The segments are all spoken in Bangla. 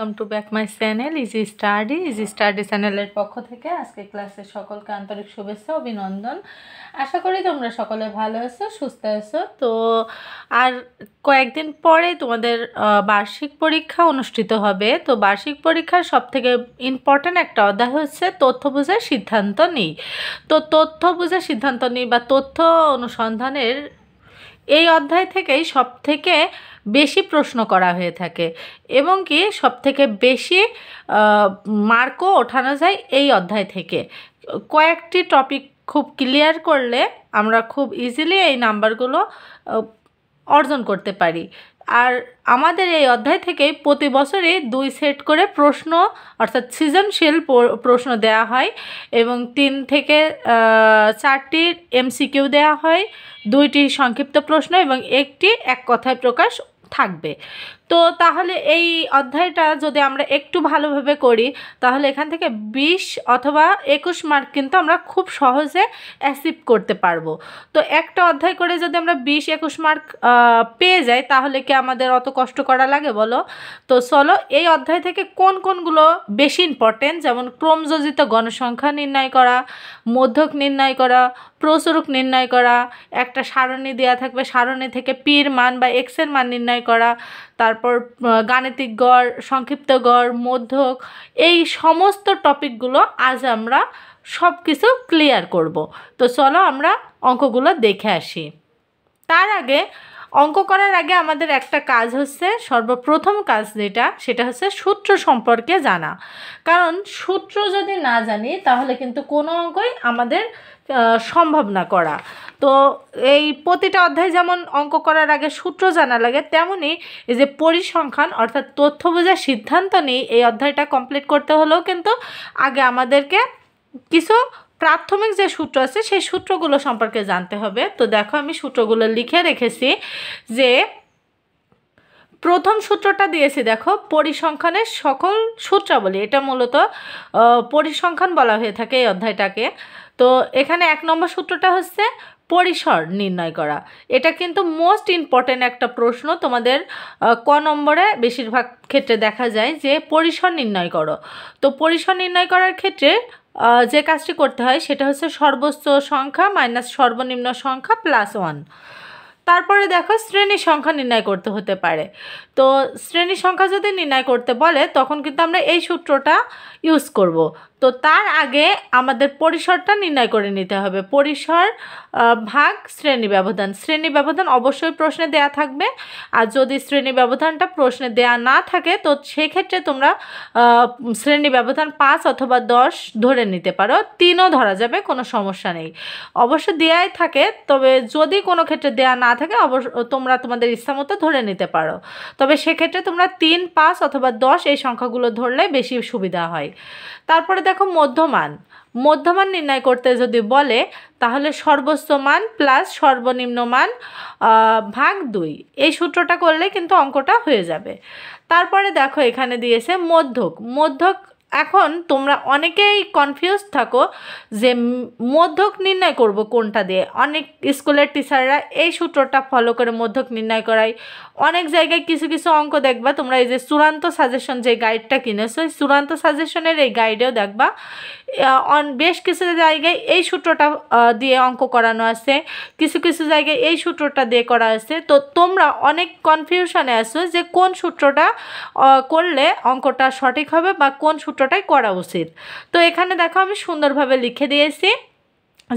Welcome to back my channel easy study চ্যানেলের পক্ষ থেকে আজকে ক্লাসে সকলকে আন্তরিক শুভেচ্ছা অভিনন্দন। আশা করি তোমরা সকলে ভালো আছো, সুস্থ আছো। তো আর কয়েকদিন পরে তোমাদের বার্ষিক পরীক্ষা অনুষ্ঠিত হবে। তো বার্ষিক পরীক্ষার সবথেকে ইম্পর্ট্যান্ট একটা অধ্যায় হচ্ছে তথ্য বোঝার সিদ্ধান্ত নিই। তো তথ্য বোঝার সিদ্ধান্ত নিই বা তথ্য অনুসন্ধানের এই অধ্যায় থেকেই সবথেকে বেশি প্রশ্ন করা হয়ে থাকে এবং কি সবথেকে বেশি মার্কও ওঠানো যায় এই অধ্যায় থেকে। কয়েকটি টপিক খুব ক্লিয়ার করলে আমরা খুব ইজিলি এই নাম্বারগুলো অর্জন করতে পারি। আর আমাদের এই অধ্যায় থেকেই প্রতি বছরই 2 সেট করে প্রশ্ন অর্থাৎ সৃজনশীল প্রশ্ন দেওয়া হয় এবং 3 থেকে 4টি এমসিকিউ দেওয়া হয়, 2টি সংক্ষিপ্ত প্রশ্ন এবং একটি এক কথায় প্রকাশ থাকবে। তো তাহলে এই অধ্যায়টা যদি আমরা একটু ভালোভাবে করি তাহলে এখান থেকে 20 অথবা 21 মার্ক কিন্তু আমরা খুব সহজে অ্যাচিভ করতে পারবো। তো একটা অধ্যায় করে যদি আমরা 20-21 মার্ক পেয়ে যাই তাহলে কি আমাদের অত কষ্ট করা লাগে বলো? তো চলো এই অধ্যায় থেকে কোনগুলো বেশি ইম্পর্টেন্ট, যেমন ক্রমযোজিত গণসংখ্যা নির্ণয় করা, মধ্যক নির্ণয় করা, প্রচুরক নির্ণয় করা, একটা সারণী দেওয়া থাকবে, সারণী থেকে পির মান বা এক্সের মান নির্ণয় করা, তারপর গাণিতিক গড়, সংক্ষিপ্ত গড়, মধ্যক, এই সমস্ত টপিকগুলো আজ আমরা সব কিছু ক্লিয়ার করব। তো চলো আমরা অঙ্কগুলো দেখে আসি। তার আগে অঙ্ক করার আগে আমাদের একটা কাজ হচ্ছে, সর্বপ্রথম কাজ সেটা হচ্ছে সূত্র সম্পর্কে জানা। কারণ সূত্র যদি না জানি তাহলে কিন্তু কোনো অঙ্কই আমাদের সম্ভব না করা। তো এই প্রতিটা অধ্যায় যেমন অঙ্ক করার আগে সূত্র জানা লাগে, তেমনই এই যে পরিসংখ্যান অর্থাৎ তথ্য বোঝার সিদ্ধান্ত নিই এই অধ্যায়টা কমপ্লিট করতে হলেও কিন্তু আগে আমাদেরকে কিছু প্রাথমিক যে সূত্র আছে সেই সূত্রগুলো সম্পর্কে জানতে হবে। তো দেখো আমি সূত্রগুলো লিখে রেখেছি। যে প্রথম সূত্রটা দিয়েছি দেখো, পরিসংখ্যানের সকল সূত্রাবলী, এটা মূলত পরিসংখ্যান বলা হয়ে থাকে এই অধ্যায়টাকে। তো এখানে 1 নম্বর সূত্রটা হচ্ছে পরিসর নির্ণয় করা। এটা কিন্তু মোস্ট ইম্পর্ট্যান্ট একটা প্রশ্ন, তোমাদের ক নম্বরে বেশিরভাগ ক্ষেত্রে দেখা যায় যে পরিসর নির্ণয় করো। তো পরিসর নির্ণয় করার ক্ষেত্রে যে কাজটি করতে হয় সেটা হচ্ছে সর্বোচ্চ সংখ্যা মাইনাস সর্বনিম্ন সংখ্যা +1। তারপরে দেখো শ্রেণী সংখ্যা নির্ণয় করতে হতে পারে। তো শ্রেণী সংখ্যা যদি নির্ণয় করতে বলে তখন কিন্তু আমরা এই সূত্রটা ইউজ করব। তো তার আগে আমাদের পরিসরটা নির্ণয় করে নিতে হবে। পরিসর ভাগ শ্রেণী ব্যবধান। শ্রেণী ব্যবধান অবশ্যই প্রশ্নে দেয়া থাকবে, আর যদি শ্রেণী ব্যবধানটা প্রশ্নে দেয়া না থাকে তো সেক্ষেত্রে তোমরা শ্রেণী ব্যবধান 5 অথবা 10 ধরে নিতে পারো, 3ও ধরা যাবে, কোনো সমস্যা নেই। অবশ্য দেয়াই থাকে, তবে যদি কোনো ক্ষেত্রে দেয়া না থাকে তোমরা তোমাদের ইচ্ছা মতো ধরে নিতে পারো। তবে সেক্ষেত্রে তোমরা 3, 5 অথবা 10 এই সংখ্যাগুলো ধরলে বেশি সুবিধা হয়। তারপরে দেখো মধ্যমান নির্ণয় করতে যদি বলে তাহলে সর্বোচ্চ মান প্লাস সর্বনিম্ন মান ভাগ 2, এই সূত্রটা করলে কিন্তু অঙ্কটা হয়ে যাবে। তারপরে দেখো এখানে দিয়েছে মধ্যক। এখন তোমরা অনেকেই কনফিউজ থাকো যে মধ্যক নির্ণয় করব কোনটা দিয়ে। অনেক স্কুলের টিচাররা এই সূত্রটা ফলো করে মধ্যক নির্ণয় করায়। অনেক জায়গায় কিছু অঙ্ক দেখবা তোমরা, এই যে চূড়ান্ত সাজেশন যে গাইডটা কিনেছো, চূড়ান্ত সাজেশনের এই গাইডেও দেখবা বেশ কিছু জায়গায় এই সূত্রটা দিয়ে অঙ্ক করানো আছে, কিছু জায়গায় এই সূত্রটা দিয়ে করা আছে। তো তোমরা অনেক কনফিউশনে আছো যে কোন সূত্রটা করলে অঙ্কটা সঠিক হবে বা কোন সূত্রটাই করা উচিত। তো এখানে দেখো আমি সুন্দরভাবে লিখে দিয়েছি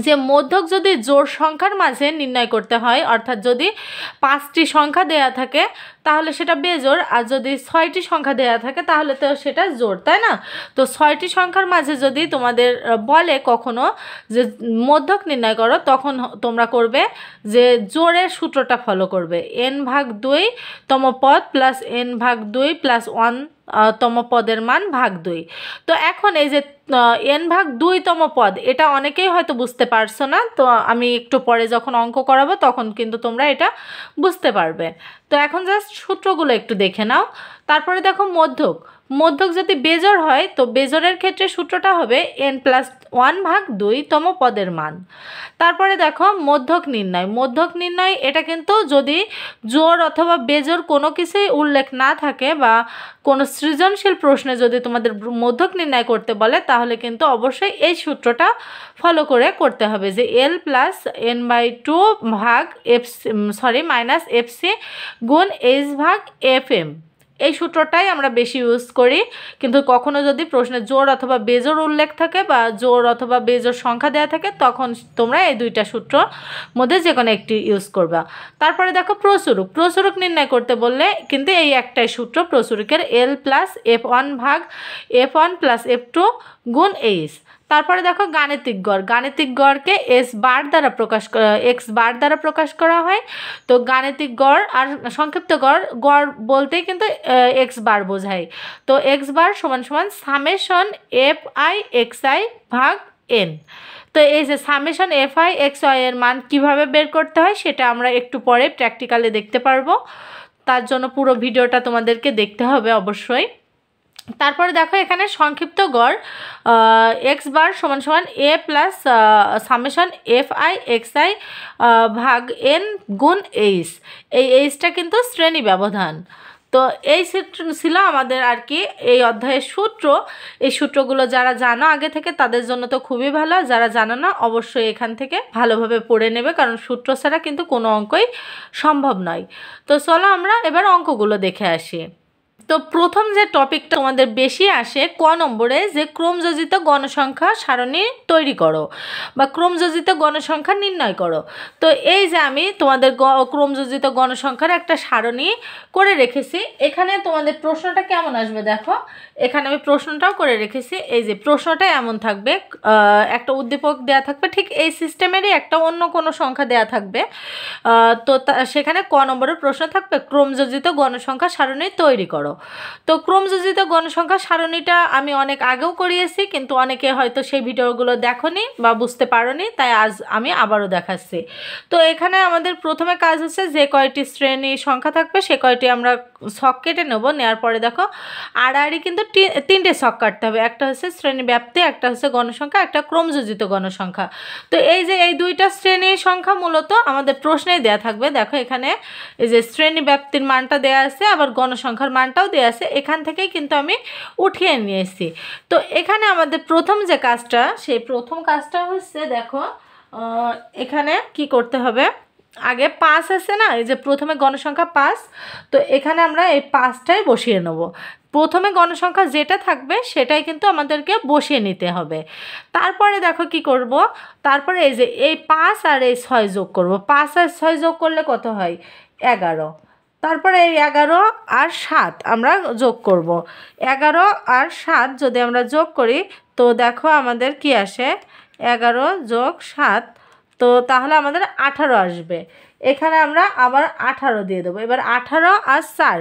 যে মধ্যক যদি জোড় সংখ্যার মাঝে নির্ণয় করতে হয়, অর্থাৎ যদি 5টি সংখ্যা দেয়া থাকে তাহলে সেটা বেজোড়, আর যদি 6টি সংখ্যা দেয়া থাকে তাহলে তো সেটা জোড়, তাই না? তো 6টি সংখ্যার মাঝে যদি তোমাদের বলে কখনো যে মধ্যক নির্ণয় করো, তখন তোমরা করবে যে জোড়ের সূত্রটা ফলো করবে, n/2 তম পদ প্লাস n/2 + 1 তম পদের মান ভাগ 2। তো এখন এই যে n/2 তম পদ, এটা অনেকেই হয়তো বুঝতে পারছো না, তো আমি একটু পরে যখন অঙ্ক করাবো তখন কিন্তু তোমরা এটা বুঝতে পারবে। তো এখন জাস্ট সূত্রগুলো একটু দেখে নাও। তারপরে দেখো মধ্যক, মধ্যক যদি বেজোড় হয় তো বেজোড়ের ক্ষেত্রে সূত্রটা হবে n+1/2তম পদের মান। তারপরে দেখো মধ্যক নির্ণয়, মধ্যক নির্ণয় এটা কিন্তু যদি জোড় অথবা বেজোড় কোনো কিছুই উল্লেখ না থাকে বা কোনো সৃজনশীল প্রশ্নে যদি তোমাদের মধ্যক নির্ণয় করতে বলে তাহলে কিন্তু অবশ্যই এই সূত্রটা ফলো করে করতে হবে যে L+n/2/fc গুণ h/fm। এই সূত্রটাই আমরা বেশি ইউজ করি, কিন্তু কখনো যদি প্রশ্নে জোড় অথবা বেজোড় উল্লেখ থাকে বা জোড় অথবা বেজোড় সংখ্যা দেওয়া থাকে তখন তোমরা এই দুইটা সূত্র মধ্যে যে কোনো একটি ইউজ করবা। তারপরে দেখো প্রচুরক, প্রচুরক নির্ণয় করতে বললে কিন্তু এই একটাই সূত্র প্রচুরকের L+f1/f1+f2 গুণ h। তারপরে দেখো গাণিতিক গড়, গাণিতিক গড়কে x বার দ্বারা প্রকাশ করা হয়। তো গাণিতিক গড় আর সংক্ষিপ্ত গড়, গড় বলতেই কিন্তু x বার বোঝায়। তো x বার সমান সমান সামেশন fi(xi)/n। তো এই যে সামেশন fi(xi) এর মান কিভাবে বের করতে হয় সেটা আমরা একটু পরে প্র্যাকটিক্যালে দেখতে পারবো, তার জন্য পুরো ভিডিওটা তোমাদেরকে দেখতে হবে অবশ্যই। তারপরে দেখো এখানে সংক্ষিপ্ত গড় x বার সমান সমান a plus summation fi(xi)/n গুণ h। এই এইচটা কিন্তু শ্রেণী ব্যবধান। তো এই ছিল আমাদের আর কি এই অধ্যায়ের সূত্র। এই সূত্রগুলো যারা জানো আগে থেকে তাদের জন্য তো খুবই ভালো, যারা জানো না অবশ্যই এখান থেকে ভালোভাবে পড়ে নেবে, কারণ সূত্র ছাড়া কিন্তু কোনো অঙ্কই সম্ভব নয়। তো চলো আমরা এবার অঙ্কগুলো দেখে আসি। তো প্রথম যে টপিকটা তোমাদের বেশি আসে ক নম্বরে, যে ক্রমযোজিত গণসংখ্যা সারণী তৈরি করো বা ক্রমযোজিত গণসংখ্যা নির্ণয় করো। তো এই যে আমি তোমাদের ক্রমযোজিত গণসংখ্যার একটা সারণী করে রেখেছি। এখানে তোমাদের প্রশ্নটা কেমন আসবে দেখো, এখানে আমি প্রশ্নটাও করে রেখেছি। এই যে প্রশ্নটা এমন থাকবে, একটা উদ্দীপক দেয়া থাকবে, ঠিক এই সিস্টেমেরই একটা অন্য কোনো সংখ্যা দেয়া থাকবে। তো সেখানে ক নম্বরের প্রশ্ন থাকবে ক্রমযোজিত গণসংখ্যা সারণী তৈরি করো। তো ক্রমযোজিত গণসংখ্যা সারণীটা আমি অনেক আগেও করিয়েছি, কিন্তু অনেকে হয়তো সেই ভিডিওগুলো দেখোনি বা বুঝতে পারোনি, তাই আজ আমি আবারও দেখাচ্ছি। তো এখানে আমাদের প্রথমে কাজ হচ্ছে যে কয়টি শ্রেণী সংখ্যা থাকবে সে কয়টি আমরা ছক কেটে নেব। নেওয়ার পরে দেখো আড়াআড়ি কিন্তু তিনটে ছক কাটতে হবে, একটা হচ্ছে শ্রেণী ব্যাপ্তি, একটা হচ্ছে গণসংখ্যা, একটা ক্রমযোজিত গণসংখ্যা। তো এই যে এই দুইটা শ্রেণী সংখ্যা মূলত আমাদের প্রশ্নেই দেয়া থাকবে। দেখো এখানে এই যে শ্রেণী ব্যাপ্তির মানটা দেয়া আছে, আবার গণসংখ্যার মানটাও দেয়া আছে, এখান থেকেই কিন্তু আমি উঠিয়ে নিয়েছি। তো এখানে আমাদের প্রথম যে কাজটা, সেই প্রথম কাজটা হচ্ছে দেখো এখানে কি করতে হবে, আগে 5 আছে না, এই যে প্রথমে গণসংখ্যা 5, তো এখানে আমরা এই 5টাই বসিয়ে নেব। প্রথমে গণসংখ্যা যেটা থাকবে সেটাই কিন্তু আমাদেরকে বসিয়ে নিতে হবে। তারপরে দেখো কি করব, তারপরে এই যে এই 5 আর এই 6 যোগ করব। 5 আর 6 যোগ করলে কত হয় 11। তারপরে এই 11 আর 7 আমরা যোগ করব। 11 আর 7 যদি আমরা যোগ করি তো দেখো আমাদের কি আসে, 11 যোগ 7, তো তাহলে আমাদের 18 আসবে। এখানে আমরা আবার 18 দিয়ে দেবো। এবার 18 আর 4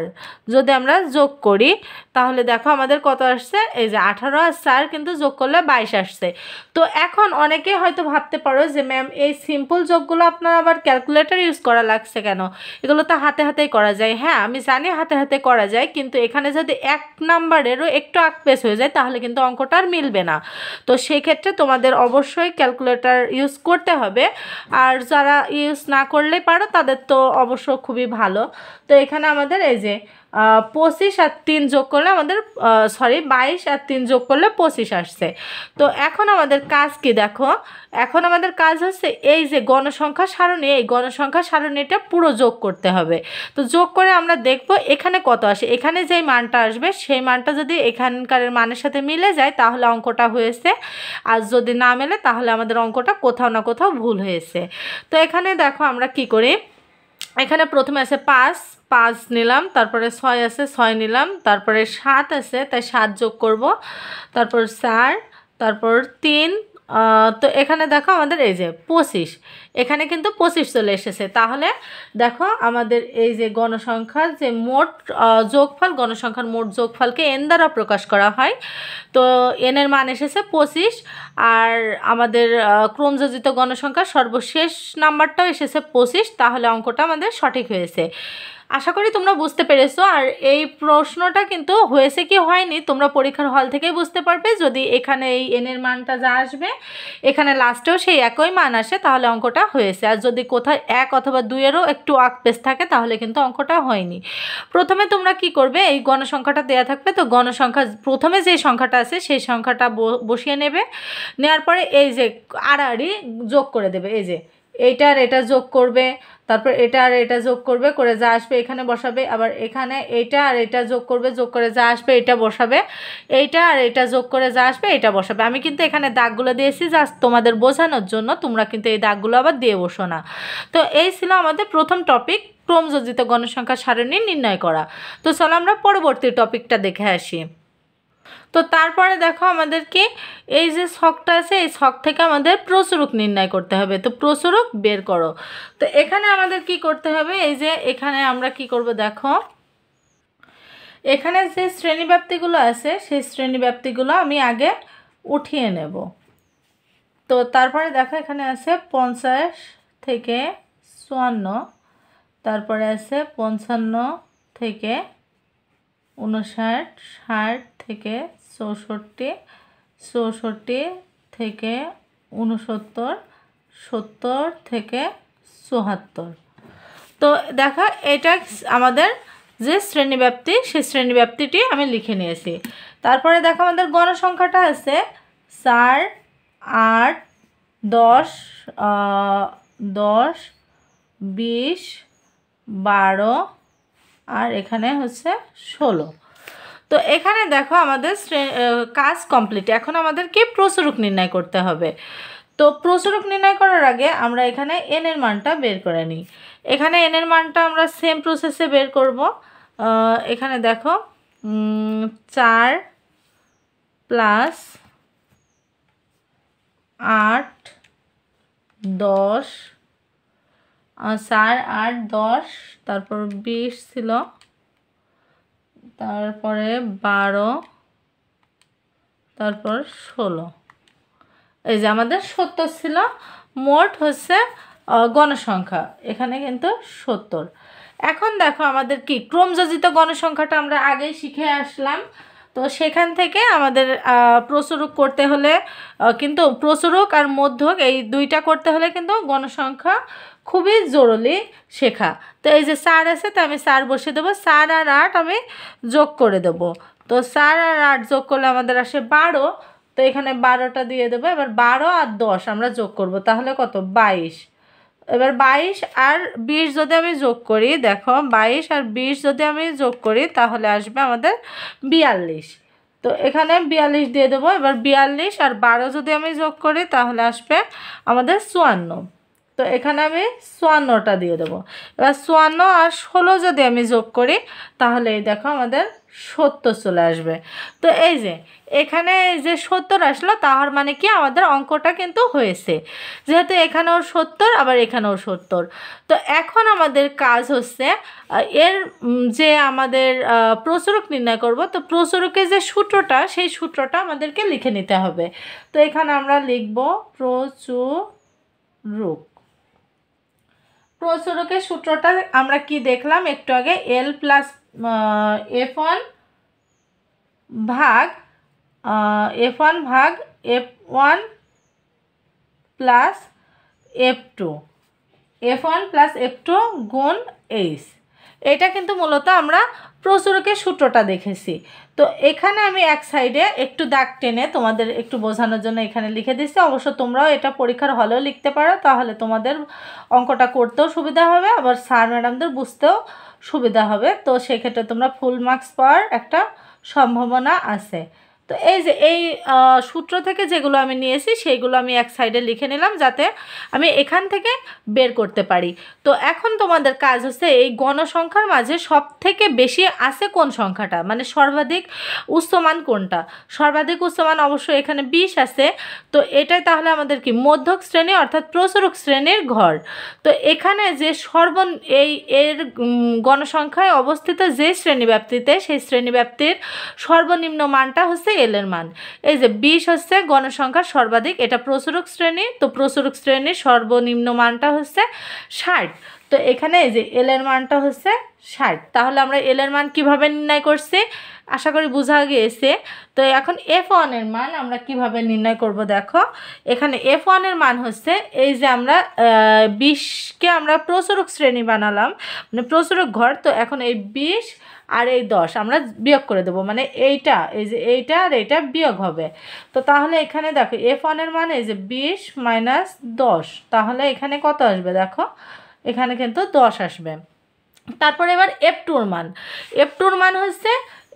যদি আমরা যোগ করি তাহলে দেখো আমাদের কত আসছে, এই যে 18 আর 4 কিন্তু যোগ করলে 22 আসছে। তো এখন অনেকে হয়তো ভাবতে পারো যে ম্যাম এই সিম্পল যোগগুলো আপনার আবার ক্যালকুলেটর ইউজ করা লাগছে কেন, এগুলো তো হাতে হাতেই করা যায়। হ্যাঁ আমি জানি হাতে হাতে করা যায়, কিন্তু এখানে যদি 1 নাম্বারেরও একটু আকপেস হয়ে যায় তাহলে কিন্তু অঙ্কটা আর মিলবে না। তো সেই ক্ষেত্রে তোমাদের অবশ্যই ক্যালকুলেটর ইউজ করতে হবে, আর যারা ইউজ না করলে পারো তাদের তো অবশ্য খুবই ভালো। তো এখানে আমাদের এই যে 25 আর 3 যোগ করলে আমাদের 22 আর 3 যোগ করলে 25 আসছে। তো এখন আমাদের কাজ কি দেখো, এখন আমাদের কাজ হচ্ছে এই যে গণসংখ্যা সারণী, এই গণসংখ্যা সারণীটা পুরো যোগ করতে হবে। তো যোগ করে আমরা দেখব এখানে কত আসে, এখানে যেই মানটা আসবে সেই মানটা যদি এখানকার মানের সাথে মিলে যায় তাহলে অঙ্কটা হয়েছে, আর যদি না মেলে তাহলে আমাদের অঙ্কটা কোথাও না কোথাও ভুল হয়েছে। তো এখানে দেখো আমরা কি করি, এখানে প্রথমে আছে 5 নিলাম, তারপরে 6 আছে 6 নিলাম, তারপরে 7 আছে তাই 7 যোগ করব, তারপর 4, তারপর 3, তো এখানে দেখো আমাদের এই যে 25, এখানে কিন্তু 25 চলে এসেছে। তাহলে দেখো আমাদের এই যে গণসংখ্যার যে মোট যোগফল, গণসংখ্যার মোট যোগফলকে n দ্বারা প্রকাশ করা হয়। তো n এর মান এসেছে 25, আর আমাদের ক্রমযোজিত গণসংখ্যার সর্বশেষ নাম্বারটাও এসেছে 25, তাহলে অঙ্কটা আমাদের সঠিক হয়েছে। আশা করি তোমরা বুঝতে পেরেছো। আর এই প্রশ্নটা কিন্তু হয়েছে কি হয়নি তোমরা পরীক্ষার হল থেকেই বুঝতে পারবে। যদি এখানে এই এনের মানটা যা আসবে এখানে লাস্টেও সেই একই মান আসে তাহলে অঙ্কটা হয়েছে। আর যদি কোথায় 1 অথবা 2-এরও একটু আকপেস থাকে তাহলে কিন্তু অঙ্কটা হয়নি। প্রথমে তোমরা কি করবে, এই গণসংখ্যাটা দেওয়া থাকবে, তো গণসংখ্যা প্রথমে যে সংখ্যাটা আছে সেই সংখ্যাটা বসিয়ে নেবে। নেওয়ার পরে এই যে আড়াআড়ি যোগ করে দেবে, এই যে এইটা আর এটা যোগ করবে, তারপর এটা আর এটা যোগ করবে, করে যা আসবে এখানে বসাবে। আবার এখানে এইটা আর এটা যোগ করবে, যোগ করে যা আসবে এটা বসাবে। এইটা আর এটা যোগ করে যা আসবে এটা বসাবে। আমি কিন্তু এখানে দাগগুলো দিয়েছি জাস্ট তোমাদের বোঝানোর জন্য, তোমরা কিন্তু এই দাগগুলো আবার দিয়ে বসো না। তো এই ছিল আমাদের প্রথম টপিক, ক্রমযোজিত গণসংখ্যা সারণী নির্ণয় করা। তো চলো আমরা পরবর্তী টপিকটা দেখে আসি। তো তারপরে দেখো আমাদের কি এই যে ছকটা আছে এই ছক থেকে আমাদের প্রচুরক নির্ণয় করতে হবে। তো প্রচুরক বের করো। তো এখানে আমাদের কি করতে হবে, এই যে এখানে আমরা কি করব দেখো, এখানে যে শ্রেণীব্যাপ্তিগুলো আছে সেই শ্রেণীব্যাপ্তিগুলো আমি আগে উঠিয়ে নেব। তো তারপরে দেখো এখানে আছে 50 থেকে 54, তারপরে আছে 55 থেকে 59, 60 থেকে 64, 64 থেকে 69, 70 থেকে 74। তো দেখো এটা আমাদের যে শ্রেণীব্যাপ্তি সেই শ্রেণীব্যাপ্তিটি আমি লিখে নিয়েছি। তারপরে দেখো আমাদের গণসংখ্যাটা আছে 4, 8, 10, 10, 20, 12 আর এখানে হচ্ছে 16। তো এখানে দেখো আমাদের কাজ কমপ্লিট। এখন আমাদের কি প্রচুরক নির্ণয় করতে হবে। তো প্রচুরক নির্ণয় করার আগে আমরা এখানে এন এর মানটা বের করে নিই। এখানে এন এর মানটা আমরা সেম প্রসেসে বের করব। এখানে দেখো 4 প্লাস 8 10, 4 8 10, তারপর 20 ছিল, তারপরে 12, তারপর 16। এই যে আমাদের 70 ছিল মোট হচ্ছে গণসংখ্যা, এখানে কিন্তু 70। এখন দেখো আমাদের কি ক্রমযোজিত গণসংখ্যাটা আমরা আগেই শিখে আসলাম। তো সেখান থেকে আমাদের প্রচুরক করতে হলে কিন্তু প্রচুরক আর মধ্যক এই দুইটা করতে হলে কিন্তু গণসংখ্যা খুবই জরুরি শেখা। তো এই যে 4 আছে তো আমি 4 বসিয়ে দেবো, 4 আর 8 আমি যোগ করে দেবো। তো 4 আর 8 যোগ করলে আমাদের আসে 12। তো এখানে 12টা দিয়ে দেবো। এবার 12 আর 10 আমরা যোগ করব, তাহলে কত 22। এবার 22 আর 20 যদি আমি যোগ করি, দেখো 22 আর 20 যদি আমি যোগ করি তাহলে আসবে আমাদের 42। তো এখানে 42 দিয়ে দেবো। এবার 42 আর 12 যদি আমি যোগ করি তাহলে আসবে আমাদের 54। তো এখানে আমি 54টা দিয়ে দেবো। এবার 54 আর 16 যদি আমি যোগ করি তাহলে এই দেখো আমাদের 70 চলে আসবে। তো এই যে এখানে যে 70 আসলো তার মানে কি আমাদের অঙ্কটা কিন্তু হয়েছে, যেহেতু এখানেও 70 আবার এখানেও 70। তো এখন আমাদের কাজ হচ্ছে এর যে আমাদের প্রচুরক নির্ণয় করব। তো প্রচুরকের যে সূত্রটা সেই সূত্রটা আমাদেরকে লিখে নিতে হবে। তো এখানে আমরা লিখব প্রচুরক। প্রচুরকের সূত্রটা আমরা কি দেখলাম একটু আগে, L প্লাস F1 ভাগ F1 plus F2, F1 plus F2 গুণ H। এটা কিন্তু মূলত আমরা প্রচুরকের সূত্রটা দেখেছি। তো এখানে আমি এক সাইডে একটু দাগ টেনে তোমাদের একটু বোঝানোর জন্য এখানে লিখে দিচ্ছি। অবশ্য তোমরাও এটা পরীক্ষার হলেও লিখতে পারো, তাহলে তোমাদের অঙ্কটা করতেও সুবিধা হবে, আবার স্যার ম্যাডামদের বুঝতেও সুবিধা হবে। তো সেক্ষেত্রে তোমরা ফুল মার্কস পাওয়ার একটা সম্ভাবনা আছে। তো এই যে এই সূত্র থেকে যেগুলো আমি নিয়েছি সেইগুলো আমি এক সাইডে লিখে নিলাম যাতে আমি এখান থেকে বের করতে পারি। তো এখন তোমাদের কাজ হচ্ছে এই গণসংখ্যার মাঝে সব থেকে বেশি আছে কোন সংখ্যাটা, মানে সর্বাধিক উচ্চমান কোনটা। সর্বাধিক উচ্চমান অবশ্যই এখানে 20 আছে। তো এটাই তাহলে আমাদের কি মধ্যক শ্রেণী অর্থাৎ প্রচুরক শ্রেণীর ঘর। তো এখানে যে এর গণসংখ্যায় অবস্থিত যে শ্রেণীব্যাপ্তিতে সেই শ্রেণীব্যাপ্তির সর্বনিম্ন মানটা হচ্ছে এল এর মান। এই যে 20 হচ্ছে গণসংখ্যার সর্বাধিক, এটা প্রচুরক শ্রেণী। তো প্রচুরক শ্রেণীর সর্বনিম্ন মানটা হচ্ছে 60। তো তো এখানে এই যে এল এর মানটা হচ্ছে 60। তাহলে আমরা এল এর মান কিভাবে নির্ণয় করছি আশা করি বোঝা গিয়েছে। তো এখন F1 এর মান আমরা কিভাবে নির্ণয় করব দেখো, এখানে F1 এর মান হচ্ছে এই যে আমরা 20কে আমরা প্রচুরক শ্রেণী বানালাম, মানে প্রচুরক ঘর। তো এখন এই 20 আর এই 10 আমরা বিয়োগ করে দেবো, মানে এইটা এই যে এইটা আর এইটা বিয়োগ হবে। তো তাহলে এখানে দেখো F1 এর মান এই যে 20 মাইনাস 10, তাহলে এখানে কত আসবে দেখো, এখানে কিন্তু 10 আসবে। তারপর এবার F2 এর মান, F2 এর মান হচ্ছে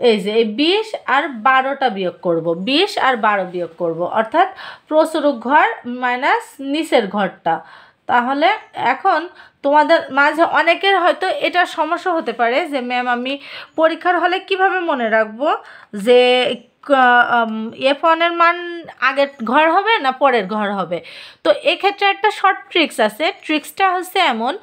এই যে এই 20 আর 12টা বিয়োগ করব, 20 আর 12 বিয়োগ করব, অর্থাৎ প্রচুরক ঘর মাইনাস নিচের ঘরটা। তাহলে এখন তোমাদের মাঝে অনেকের হয়তো এটা সমস্যা হতে পারে যে ম্যাম আমি পরীক্ষার হলে কিভাবে মনে রাখবো যে F1 এর মান আগের ঘর হবে না পরের ঘর হবে। তো এক্ষেত্রে একটা শর্ট ট্রিক্স আছে, ট্রিক্সটা হচ্ছে এমন,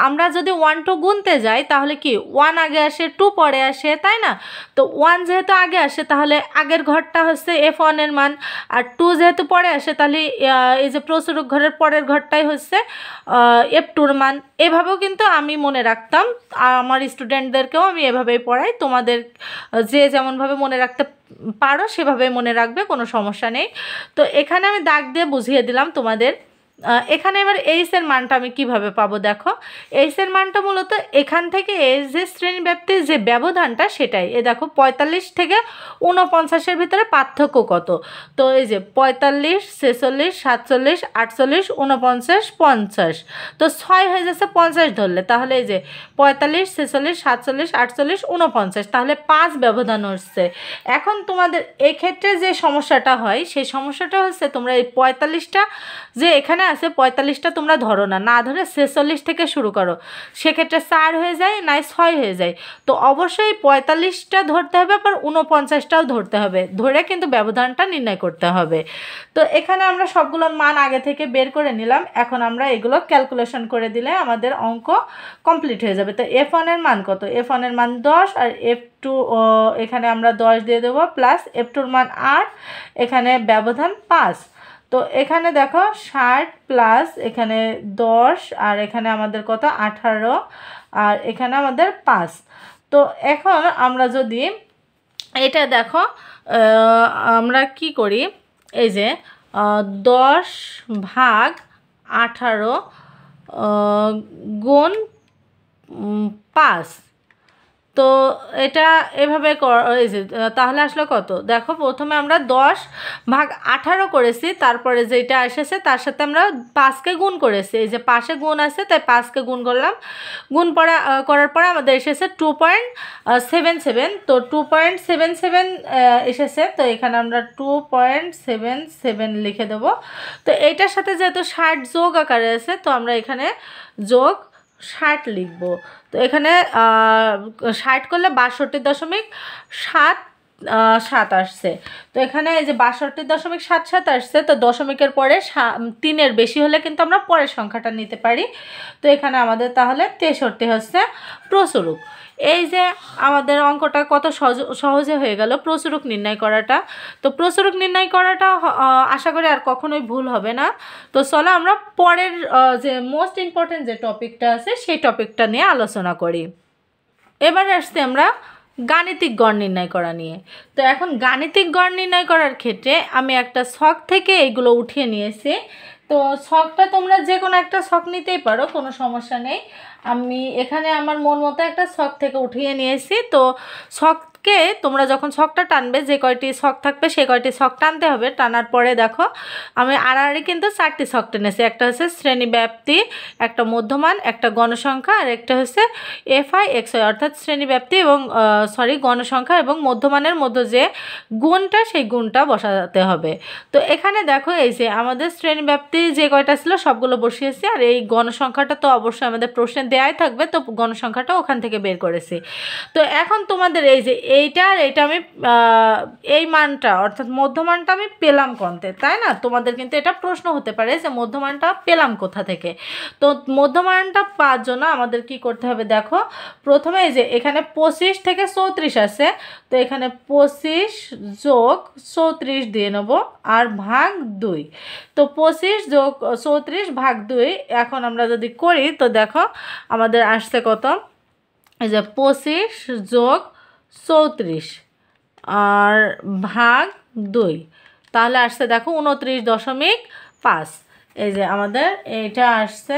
আমরা যদি 1 2 গুনতে যাই তাহলে কি 1 আগে আসে 2 পরে আসে, তাই না? তো 1 যেহেতু আগে আসে তাহলে আগের ঘরটা হচ্ছে F1 এর মান, আর 2 যেহেতু পরে আসে তাহলে এই যে প্রচুরক ঘরের পরের ঘরটাই হচ্ছে F2 এর মান। এভাবেও কিন্তু আমি মনে রাখতাম, আর আমার স্টুডেন্টদেরকেও আমি এভাবেই পড়াই। তোমাদের যে যেমনভাবে মনে রাখতে পারো সেভাবে মনে রাখবে, কোনো সমস্যা নেই। তো এখানে আমি দাগ দিয়ে বুঝিয়ে দিলাম তোমাদের। এখানে এবার এইচ এর মানটা আমি কিভাবে পাবো দেখো, এইচ এর মানটা মূলত এখান থেকে এই যে শ্রেণীব্যাপ্তির যে ব্যবধানটা সেটাই। এ দেখো 45 থেকে 49-এর ভিতরে পার্থক্য কত, তো এই যে 45, 46, 47, 48, 49, 50, তো 6 হয়ে যাচ্ছে 50 ধরলে, তাহলে এই যে 45, 46, 47, 48, 49, তাহলে 5 ব্যবধান হচ্ছে। এখন তোমাদের এক্ষেত্রে যে সমস্যাটা হয় সেই সমস্যাটা হচ্ছে তোমরা এই 45টা যে এখানে আছে 45টা তোমরা ধরো না, না ধরে 46 থেকে শুরু করো, সেক্ষেত্রে 4 হয়ে যায় না 6 হয়ে যায়। তো অবশ্যই 45টা ধরতে হবে, আবার 49টাও ধরতে হবে, ধরে কিন্তু ব্যবধানটা নির্ণয় করতে হবে। তো এখানে আমরা সবগুলোর মান আগে থেকে বের করে নিলাম, এখন আমরা এগুলো ক্যালকুলেশন করে দিলে আমাদের অঙ্ক কমপ্লিট হয়ে যাবে। তো F1 এর মান কত, F1 এর মান 10, আর F2 এখানে আমরা 10 দিয়ে দেবো, প্লাস F2 এর মান 8, এখানে ব্যবধান 5। তো এখানে দেখো 60 প্লাস এখানে 10, আর এখানে আমাদের কত 18, আর এখানে আমাদের 5। তো এখন আমরা যদি এটা দেখো আমরা কি করি, এই যে 10 ভাগ 18 গুণ 5, তো এটা এভাবে এই যে তাহলে আসলে কত দেখো, প্রথমে আমরা 10 ভাগ 18 করেছি, তারপরে যেটা এসেছে তার সাথে আমরা 5কে গুণ করেছি, এই যে পাশে গুণ আছে তাই 5কে গুণ করলাম, গুণ করার পরে আমাদের এসেছে 2.77, তো 2.77 এসেছে, তো এখানে আমরা 2.77 লিখে দেব। তো এইটার সাথে যেহেতু 60 যোগ আকারে আছে তো আমরা এখানে যোগ 60 লিখব। তো এখানে 60 করলে 62.77 আসছে। তো এখানে এই যে 62.77 আসছে, তো দশমিকের পরে 3-এর বেশি হলে কিন্তু আমরা পরের সংখ্যাটা নিতে পারি। তো এখানে আমাদের তাহলে 63 হচ্ছে প্রচুরক। এই যে আমাদের অঙ্কটা কত সহজে হয়ে গেল প্রচুরক নির্ণয় করাটা। তো প্রচুরক নির্ণয় করাটা আশা করি আর কখনোই ভুল হবে না। তো চলো আমরা পরের যে মোস্ট ইম্পর্টেন্ট যে টপিকটা আছে সেই টপিকটা নিয়ে আলোচনা করি। এবার আসছি আমরা গাণিতিক গড় নির্ণয় করা নিয়ে। তো এখন গাণিতিক গড় নির্ণয় করার ক্ষেত্রে আমি একটা ছক থেকে এইগুলো উঠিয়ে নিয়েছি। তো ছকটা তোমরা যে কোনো একটা ছক নিতেই পারো, কোনো সমস্যা নেই। আমি এখানে আমার মন মতো একটা ছক থেকে উঠিয়ে নিয়েছি। তো ছককে তোমরা যখন ছকটা টানবে যে কয়টি ছক থাকবে সেই কয়টি ছক টানতে হবে। টানার পরে দেখো আমি আড়াআড়ি কিন্তু 4টি ছক টেনেছি, একটা হচ্ছে শ্রেণীব্যাপ্তি, একটা মধ্যমান, একটা গণসংখ্যা, আর একটা হচ্ছে FI XY, অর্থাৎ শ্রেণীব্যাপ্তি এবং গণসংখ্যা এবং মধ্যমানের মধ্যে যে গুণটা সেই গুণটা বসাতে হবে। তো এখানে দেখো এই যে আমাদের শ্রেণীব্যাপ্তি যে কয়টা ছিল সবগুলো বসিয়েছি, আর এই গণসংখ্যাটা তো অবশ্যই আমাদের প্রশ্নে দেয়াই থাকবে, তো গণসংখ্যাটা ওখান থেকে বের করেছি। তো এখন তোমাদের এই যে এইটা আর এটা আমি এই মানটা অর্থাৎ মধ্যমানটা আমি পেলাম কোনতে, তাই না? তোমাদের কিন্তু এটা প্রশ্ন হতে পারে যে মধ্যমানটা পেলাম কোথা থেকে। তো মধ্যমানটা পাওয়ার জন্য আমাদের কি করতে হবে দেখো, প্রথমে এই যে এখানে 25 থেকে 34 আছে, তো এখানে 25 যোগ 34 দিয়ে নেব আর ভাগ 2। তো 25 যোগ 34 ভাগ 2 এখন আমরা যদি করি তো দেখো আমাদের আসছে কত, এই যে 25 যোগ 34 আর ভাগ 2, তাহলে আসছে দেখো 29.5। এই যে আমাদের এইটা আসছে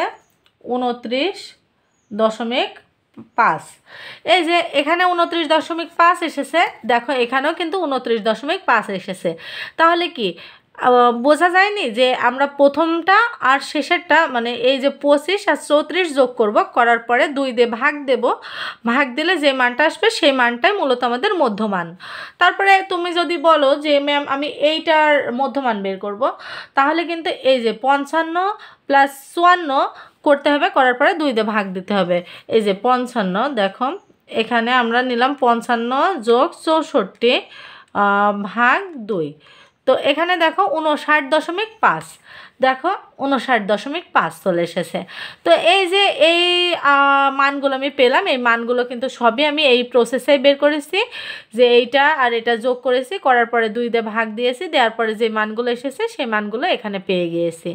29.5। এই যে এখানে 29.5 এসেছে, দেখো এখানেও কিন্তু 29.5 এসেছে। তাহলে কি বোঝা যায়নি যে আমরা প্রথমটা আর শেষেরটা মানে এই যে 25 আর 34 যোগ করব, করার পরে 2 দিয়ে ভাগ দেব, ভাগ দিলে যে মানটা আসবে সেই মানটাই মূলত আমাদের মধ্যমান। তারপরে তুমি যদি বলো যে ম্যাম আমি এইটার মধ্যমান বের করব, তাহলে কিন্তু এই যে 55 প্লাস 54 করতে হবে, করার পরে 2 দিয়ে ভাগ দিতে হবে। এই যে 55 দেখো এখানে আমরা নিলাম 55 যোগ 64 ভাগ 2। তো এখানে দেখো 59.5, দেখো 59.5 চলে এসেছে। তো এই যে এই মানগুলো আমি পেলাম, এই মানগুলো কিন্তু সবই আমি এই প্রসেসেই বের করেছি, যে এইটা আর এটা যোগ করেছি, করার পরে 2 দিয়ে ভাগ দিয়েছি, দেওয়ার পরে যে মানগুলো এসেছে সেই মানগুলো এখানে পেয়ে গিয়েছি।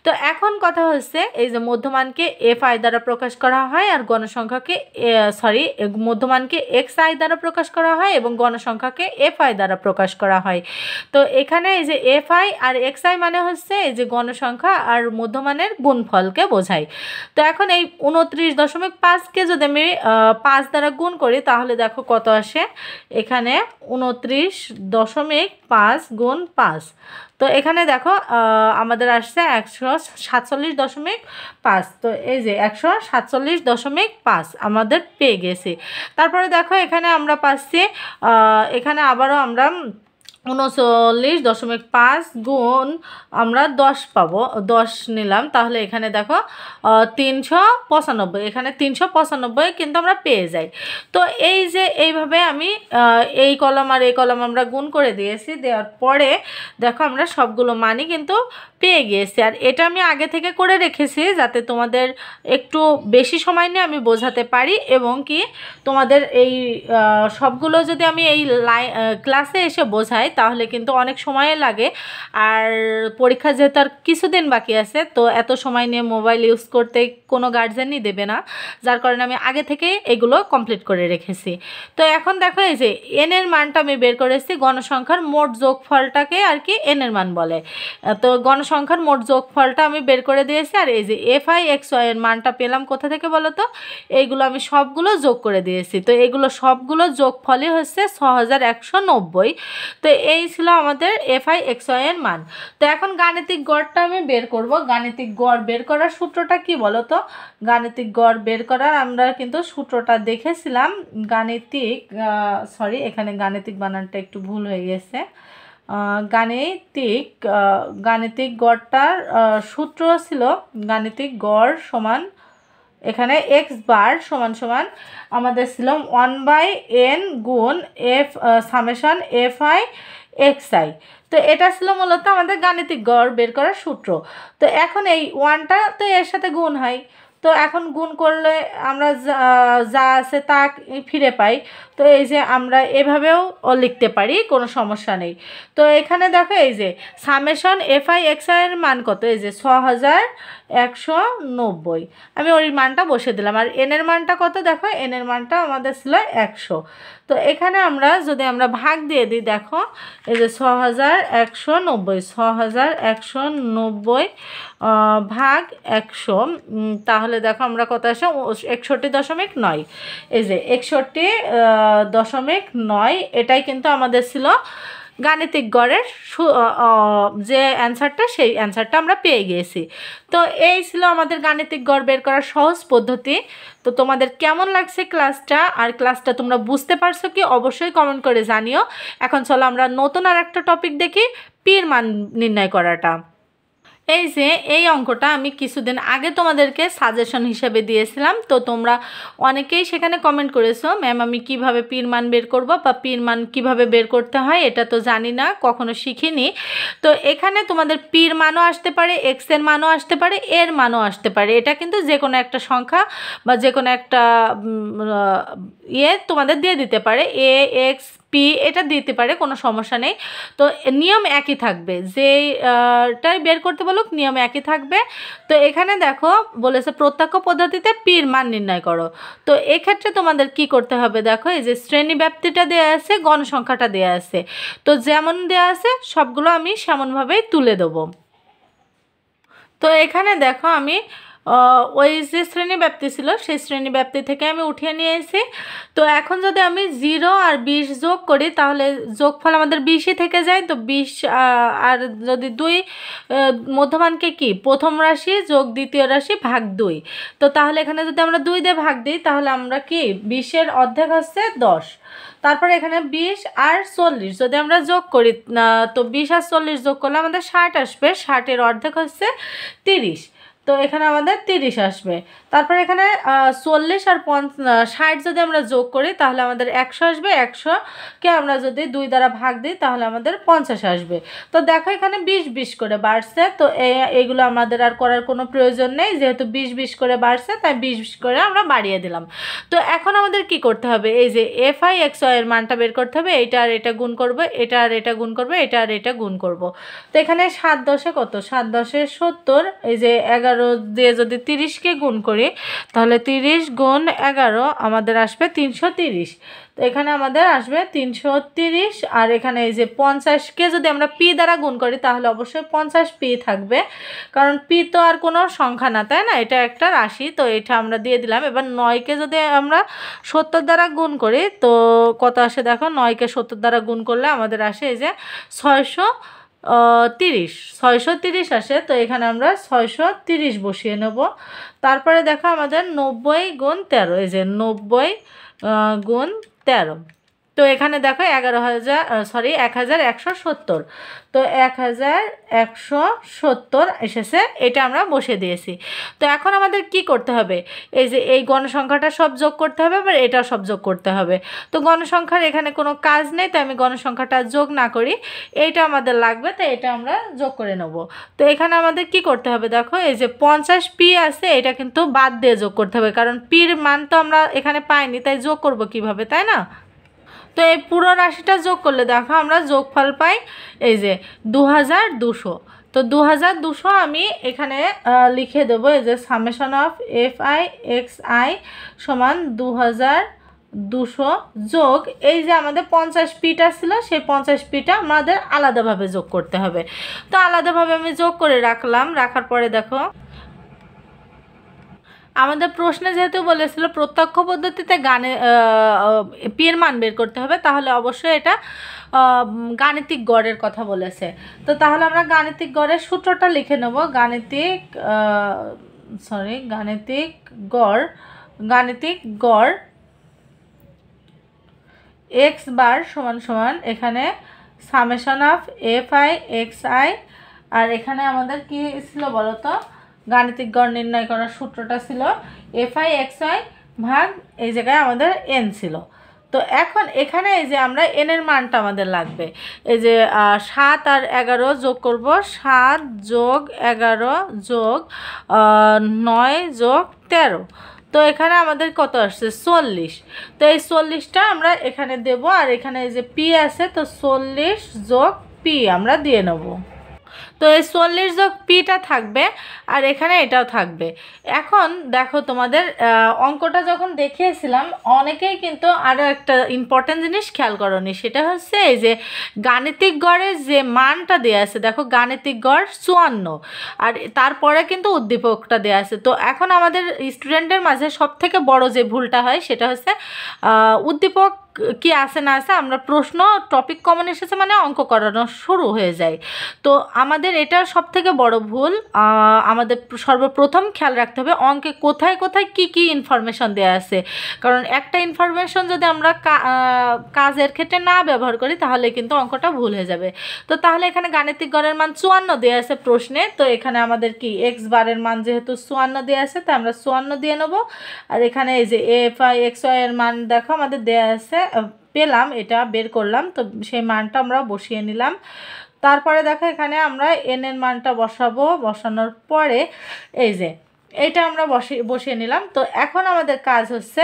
তো এখন কথা হচ্ছে এই যে মধ্যমানকে FI দ্বারা প্রকাশ করা হয় আর গণসংখ্যাকে মধ্যমানকে XI দ্বারা প্রকাশ করা হয় এবং গণসংখ্যাকে FI দ্বারা প্রকাশ করা হয়। তো এখানে এই যে FI আর XI মানে হচ্ছে এই যে গণসংখ্যা আর মধ্যমানের গুণফলকে বোঝায়। তো এখন এই 29.5কে যদি আমি 5 দ্বারা গুণ করি তাহলে দেখো কত আসে, এখানে 29.5 গুণ 5। তো এখানে দেখো আমাদের আসছে 147.5। তো এই যে 147.5 আমাদের পেয়ে গেছি। তারপরে দেখো এখানে আমরা পাচ্ছি, এখানে আবারও আমরা 39.5 গুণ আমরা 10 পাবো, 10 নিলাম, তাহলে এখানে দেখো 395, এখানে 395 কিন্তু আমরা পেয়ে যাই। তো এই যে এইভাবে আমি এই কলাম আর এই কলাম আমরা গুণ করে দিয়েছি, দেওয়ার পরে দেখো আমরা সবগুলো মানই কিন্তু পেয়ে গিয়েছি। আর এটা আমি আগে থেকে করে রেখেছি যাতে তোমাদের একটু বেশি সময় নিয়ে আমি বোঝাতে পারি, এবং কি তোমাদের এই সবগুলো যদি আমি এই ক্লাসে এসে বোঝাই তাহলে কিন্তু অনেক সময় লাগে, আর পরীক্ষা যেহেতু আর কিছুদিন বাকি আছে, তো এত সময় নিয়ে মোবাইল ইউজ করতে কোনো গার্জেনই দেবে না, যার কারণে আমি আগে থেকে এগুলো কমপ্লিট করে রেখেছি। তো এখন দেখো এই যে এন এর মানটা আমি বের করেছি, গণসংখ্যার মোট যোগফলটাকে আর কি এন এর মান বলে। তো গণসংখ্যার মোট যোগফলটা আমি বের করে দিয়েছি, আর এই যে FI XY এর মানটা পেলাম কোথা থেকে বলো তো, এইগুলো আমি সবগুলো যোগ করে দিয়েছি। তো এইগুলো সবগুলো যোগফলই হচ্ছে 6190। তো এই ছিল আমাদের FI XY এর মান। তো এখন গাণিতিক গড়টা আমি বের করব। গাণিতিক গড় বের করার সূত্রটা কি বলো তো? গাণিতিক গড় বের করার আমরা কিন্তু সূত্রটা দেখেছিলাম। এখানে গাণিতিক বানানটা একটু ভুল হয়ে গেছে। গাণিতিক গড়টার সূত্র ছিল গাণিতিক গড় সমান, এখানে x বার সমান সমান আমাদের ছিল 1/n গুণ সামেশন FI XI। তো এটা ছিল মূলত আমাদের গাণিতিক গড় বের করার সূত্র। তো এখন এই 1টা তো এর সাথে গুণ হয়, তো এখন গুণ করলে আমরা যা আছে তা ফিরে পাই। তো এই যে আমরা এভাবেও লিখতে পারি, কোনো সমস্যা নেই। তো এখানে দেখো এই যে সামেশন FI XI এর মান কত, এই যে 6190, আমি ওই মানটা বসে দিলাম। আর এন এর মানটা কত দেখো, এন এর মানটা আমাদের ছিল 100। তো এখানে আমরা যদি আমরা ভাগ দিয়ে দিই, দেখো এই যে 6190 ভাগ 100, তাহলে দেখো আমরা কত আসে 61.9। এই যে 61.9, এটাই কিন্তু আমাদের ছিল গাণিতিক গড়ের যে অ্যান্সারটা, সেই অ্যান্সারটা আমরা পেয়ে গিয়েছি। তো এই ছিল আমাদের গাণিতিক গড় বের করার সহজ পদ্ধতি। তো তোমাদের কেমন লাগছে ক্লাসটা, আর ক্লাসটা তোমরা বুঝতে পারছো কি অবশ্যই কমেন্ট করে জানিও। এখন চলো আমরা নতুন আর একটা টপিক দেখি, পির মান নির্ণয় করাটা। এই যে এই অঙ্কটা আমি কিছুদিন আগে তোমাদেরকে সাজেশন হিসেবে দিয়েছিলাম, তো তোমরা অনেকেই সেখানে কমেন্ট করেছো, ম্যাম আমি কিভাবে পির মান বের করব বা পির মান কিভাবে বের করতে হয় এটা তো জানি না, কখনো শিখিনি। তো এখানে তোমাদের পির মানও আসতে পারে, এক্স এর মানও আসতে পারে, এর মানও আসতে পারে। এটা কিন্তু যে কোনো একটা সংখ্যা বা যে কোনো একটা তোমাদের দিয়ে দিতে পারে, এ এক্স পি এটা দিতে পারে, কোনো সমস্যা নেই। তো নিয়ম একই থাকবে, যেটাই বের করতে বলুক নিয়ম একই থাকবে। তো এখানে দেখো বলেছে প্রত্যক্ষ পদ্ধতিতে পির মান নির্ণয় করো। তো এক্ষেত্রে তোমাদের কি করতে হবে, দেখো এই যে শ্রেণী ব্যাপ্তিটা দেওয়া আছে, গণসংখ্যাটা দেওয়া আছে, তো যেমন দেওয়া আছে সবগুলো আমি সেমনভাবেই তুলে দেবো। তো এখানে দেখো আমি ওই যে শ্রেণী ব্যাপ্তি ছিল সেই শ্রেণী ব্যাপ্তি থেকে আমি উঠিয়ে নিয়ে এসেছি। তো এখন যদি আমি 0 আর 20 যোগ করি তাহলে যোগফল আমাদের 20ই থেকে যায়। তো 20 আর যদি 2 মধ্যমানকে কি প্রথম রাশি যোগ দ্বিতীয় রাশি ভাগ 2, তো তাহলে এখানে যদি আমরা 2 দিয়ে ভাগ দিই তাহলে আমরা কি 20-এর অর্ধেক হচ্ছে 10। তারপরে এখানে 20 আর 40 যদি আমরা যোগ করি, তো 20 আর 40 যোগ করলে আমাদের 60 আসবে, 60-এর অর্ধেক হচ্ছে 30, তো এখানে আমাদের 30 আসবে। তারপর এখানে 40 আর 60 যদি আমরা যোগ করি তাহলে আমাদের 100 আসবে, 100কে আমরা যদি 2 দ্বারা ভাগ দিই তাহলে আমাদের 50 আসবে। তো দেখো এখানে 20-20 করে বাড়ছে, তো এইগুলো আমাদের আর করার কোনো প্রয়োজন নেই, যেহেতু 20-20 করে বাড়ছে তাই 20-20 করে আমরা বাড়িয়ে দিলাম। তো এখন আমাদের কি করতে হবে, এই যে এফ আই এক্স ওয়াই এর মানটা বের করতে হবে। এটা আর এটা গুণ করবে, এটা আর এটা গুণ করবে, এটা আর এটা গুণ করব। তো এখানে 7 10-এ কত, 7 10-এ 70, এই যে 11 দিয়ে যদি 30-কে গুণ করি তাহলে 30 গুণ 11 আমাদের আসবে 330। তো এখানে আমাদের আসবে 330, আর এখানে এই যে 50-কে যদি আমরা পি দ্বারা গুণ করি তাহলে অবশ্যই 50 পি থাকবে, কারণ পি তো আর কোনো সংখ্যা না, তাই না, এটা একটা রাশি। তো এটা আমরা দিয়ে দিলাম। এবার 9-কে যদি আমরা 70 দ্বারা গুণ করি তো কত আসে দেখো, 9-কে 70 দ্বারা গুণ করলে আমাদের আসে এই যে 630 আসে। তো এখানে আমরা 630 বসিয়ে নেব। তারপরে দেখো আমাদের 90 গুণ 13, এই যে 90 গুণ 13, তো এখানে দেখো 1170, তো 1170 এসেছে, এটা আমরা বসিয়ে দিয়েছি। তো এখন আমাদের কি করতে হবে, এই যে এই গণসংখ্যাটা সব যোগ করতে হবে, আবার এটাও সব যোগ করতে হবে। তো গণসংখ্যার এখানে কোনো কাজ নেই, তাই আমি গণসংখ্যাটা যোগ না করি, এইটা আমাদের লাগবে, তাই এটা আমরা যোগ করে নেব। তো এখানে আমাদের কি করতে হবে, দেখো এই যে 50 পি আছে, এটা কিন্তু বাদ দিয়ে যোগ করতে হবে, কারণ পির মান তো আমরা এখানে পাইনি, তাই যোগ করব কিভাবে, তাই না। তো এই পুরো রাশিটা যোগ করলে দেখো আমরা যোগফল পাই এই যে 2200। তো 2200 আমি এখানে লিখে দেবো, এই যে summation of F I X I সমান 2200 যোগ এই যে আমাদের 50 পিটা ছিল, সেই 50 পিটা আমাদের আলাদাভাবে যোগ করতে হবে। তো আলাদাভাবে আমি যোগ করে রাখলাম, রাখার পরে দেখো আমাদের প্রশ্নে যেহেতু বলেছিল প্রত্যক্ষ পদ্ধতিতে পির মান বের করতে হবে, তাহলে অবশ্যই এটা গাণিতিক গড়ের কথা বলেছে। তো তাহলে আমরা গাণিতিক গড়ের সূত্রটা লিখে নেব। গাণিতিক গড় এক্স বার সমান সমান এখানে summation of F I X I, আর এখানে আমাদের কি ছিল বলো তো, গাণিতিক গড় নির্ণয় করার সূত্রটা ছিল এফ আই এক্স আই ভাগ এই জায়গায় আমাদের এন ছিল। তো এখন এখানে এই যে আমরা এন এর মানটা আমাদের লাগবে, এই যে 7 আর 11 যোগ করব, 7 যোগ 11 যোগ 9 যোগ 13, তো এখানে আমাদের কত আসছে 40। তো এই 40টা আমরা এখানে দেব, আর এখানে এই যে পি আছে, তো 40 যোগ পি আমরা দিয়ে নেব। তো এই 40 যোগ পিটা থাকবে, আর এখানে এটাও থাকবে। এখন দেখো তোমাদের অঙ্কটা যখন দেখিয়েছিলাম অনেকেই কিন্তু আরও একটা ইম্পর্ট্যান্ট জিনিস খেয়াল করনি, সেটা হচ্ছে এই যে গাণিতিক গড়ের যে মানটা দেওয়া আছে, দেখো গাণিতিক গড় 54, আর তারপরে কিন্তু উদ্দীপকটা দেওয়া আছে। তো এখন আমাদের স্টুডেন্টের মাঝে সবথেকে বড় যে ভুলটা হয় সেটা হচ্ছে উদ্দীপক কি আছে না আছে, আমরা প্রশ্ন টপিক কমন এসেছে মানে অঙ্ক করানো শুরু হয়ে যায়। তো আমাদের এটা সবথেকে বড় ভুল। আমাদের সর্বপ্রথম খেয়াল রাখতে হবে অঙ্কে কোথায় কোথায় কি কি ইনফরমেশন দেওয়া আছে, কারণ একটা ইনফরমেশন যদি আমরা কাজের ক্ষেত্রে না ব্যবহার করি তাহলে কিন্তু অঙ্কটা ভুল হয়ে যাবে। তো তাহলে এখানে গাণিতিক গড়ের মান 54 দেওয়া আছে প্রশ্নে। তো এখানে আমাদের কি এক্স বারের মান যেহেতু 54 দেওয়া আছে, তো আমরা 54 দিয়ে নেব। আর এখানে এই যে এফ(x,y) এর মান দেখো আমাদের দেওয়া আছে, পেলাম, এটা বের করলাম, তো সেই মানটা আমরা বসিয়ে নিলাম। তারপরে দেখো এখানে আমরা এন এর মানটা বসাবো, বসানোর পরে এই যে এইটা আমরা বসিয়ে নিলাম। তো এখন আমাদের কাজ হচ্ছে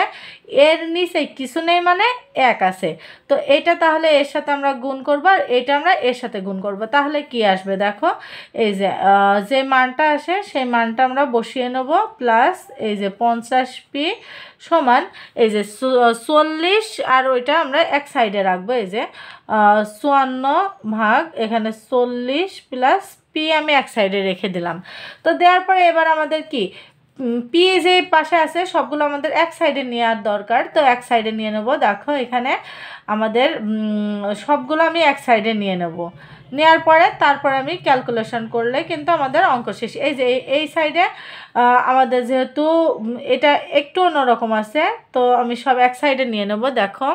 এর নিচে কিছু নেই মানে 1 আছে, তো এটা তাহলে এর সাথে আমরা গুণ করব, আর এটা আমরা এর সাথে গুণ করব। তাহলে কি আসবে দেখো, এই যে যে মানটা আসে সেই মানটা আমরা বসিয়ে নেব, প্লাস এই যে 50p সমান এই যে 40, আর ওইটা আমরা এক সাইডে রাখবো। এই যে 54 ভাগ এখানে 40 প্লাস পি আমি এক সাইডে রেখে দিলাম। তো দেওয়ার পরে এবার আমাদের কি পি যে পাশে আছে সবগুলো আমাদের এক সাইডে নেওয়ার দরকার, তো এক সাইডে নিয়ে নেব। দেখো এখানে আমাদের সবগুলো আমি এক সাইডে নিয়ে নেব, নেওয়ার পরে তারপরে আমি ক্যালকুলেশন করলে কিন্তু আমাদের অঙ্ক শেষ। এই যে এই সাইডে আমাদের যেহেতু এটা একটু অন্যরকম আছে, তো আমি সব এক সাইডে নিয়ে নেব। দেখো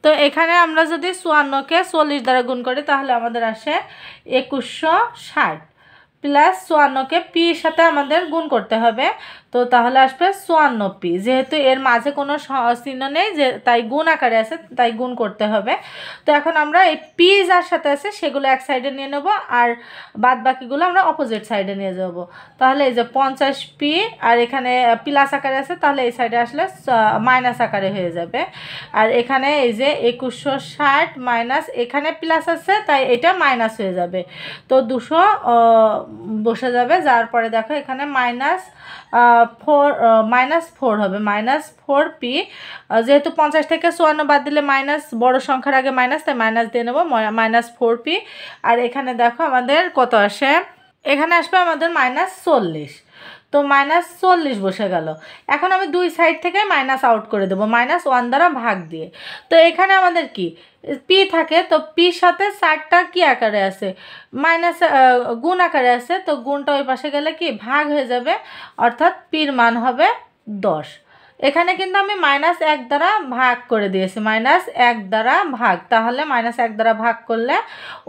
তো এখানে আমরা যদি 54কে 40 দ্বারা গুণ করি তাহলে আমাদের আসে 2160, প্লাস 54কে পির সাথে আমাদের গুণ করতে হবে, তো তাহলে আসবে 54p। যেহেতু এর মাঝে কোনো চিহ্ন নেই, যে তাই গুণ আকারে আছে, তাই গুণ করতে হবে। তো এখন আমরা এই পি যার সাথে আছে সেগুলো এক সাইডে নিয়ে নেব, আর বাদ বাকিগুলো আমরা অপোজিট সাইডে নিয়ে যাব। তাহলে এই যে 50p, আর এখানে প্লাস আকারে আছে, তাহলে এই সাইডে আসলে মাইনাস আকারে হয়ে যাবে। আর এখানে এই যে 2160 মাইনাস এখানে প্লাস আছে, তাই এটা মাইনাস হয়ে যাবে, তো 200 বসে যাবে। যার পরে দেখো এখানে -4 হবে, -4p। যেহেতু 50 থেকে 54 বাদ দিলে মাইনাস, বড় সংখ্যার আগে মাইনাস, তাই মাইনাস দিয়ে নেবো, -4p। আর এখানে দেখো আমাদের কত আসে, এখানে আসবে আমাদের -40, তো -40 বসে গেল। এখন আমি দুই সাইড থেকে মাইনাস আউট করে দেবো, -1 দ্বারা ভাগ দিয়ে। তো এখানে আমাদের কি পি থাকে, তো পির সাথে 4টা কি আকারে আছে, মাইনাস গুণ আকারে আছে, তো গুণটা ওই পাশে গেলে কি ভাগ হয়ে যাবে, অর্থাৎ পির মান হবে 10। এখানে কিন্তু আমি -1 দ্বারা ভাগ করে দিয়েছি, -1 দ্বারা ভাগ, তাহলে -1 দ্বারা ভাগ করলে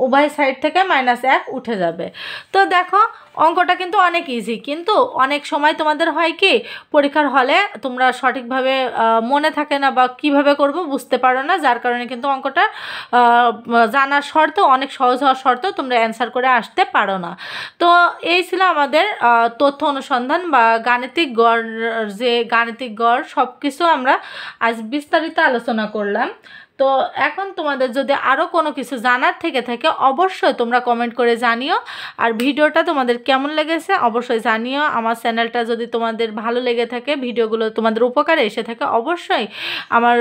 উভয় সাইড থেকে -1 উঠে যাবে। তো দেখো অঙ্কটা কিন্তু অনেক ইজি, কিন্তু অনেক সময় তোমাদের হয় কি পরীক্ষার হলে তোমরা সঠিকভাবে মনে থাকে না, বা কিভাবে করব বুঝতে পারো না, যার কারণে কিন্তু অঙ্কটা জানার শর্তেও, অনেক সহজ হওয়ার শর্তেও তোমরা অ্যান্সার করে আসতে পারো না। তো এই ছিল আমাদের তথ্য অনুসন্ধান বা গাণিতিক গড়, যে গাণিতিক গড় সব কিছু আমরা আজ বিস্তারিত আলোচনা করলাম। তো এখন তোমাদের যদি আরও কোনো কিছু জানার থেকে থাকে অবশ্যই তোমরা কমেন্ট করে জানিও, আর ভিডিওটা তোমাদের কেমন লেগেছে অবশ্যই জানিও। আমার চ্যানেলটা যদি তোমাদের ভালো লেগে থাকে, ভিডিওগুলো তোমাদের উপকারে এসে থাকে, অবশ্যই আমার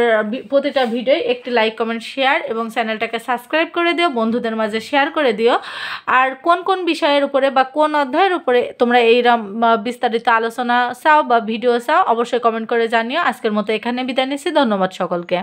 প্রতিটা ভিডিও একটি লাইক, কমেন্ট, শেয়ার এবং চ্যানেলটাকে সাবস্ক্রাইব করে দিও, বন্ধুদের মাঝে শেয়ার করে দিও। আর কোন কোন বিষয়ের উপরে বা কোন অধ্যায়ের উপরে তোমরা এইরকম বিস্তারিত আলোচনা চাও বা ভিডিও চাও অবশ্যই কমেন্ট করে জানিও। আজকের মতো এখানে বিদায় নিচ্ছি, ধন্যবাদ সকলকে।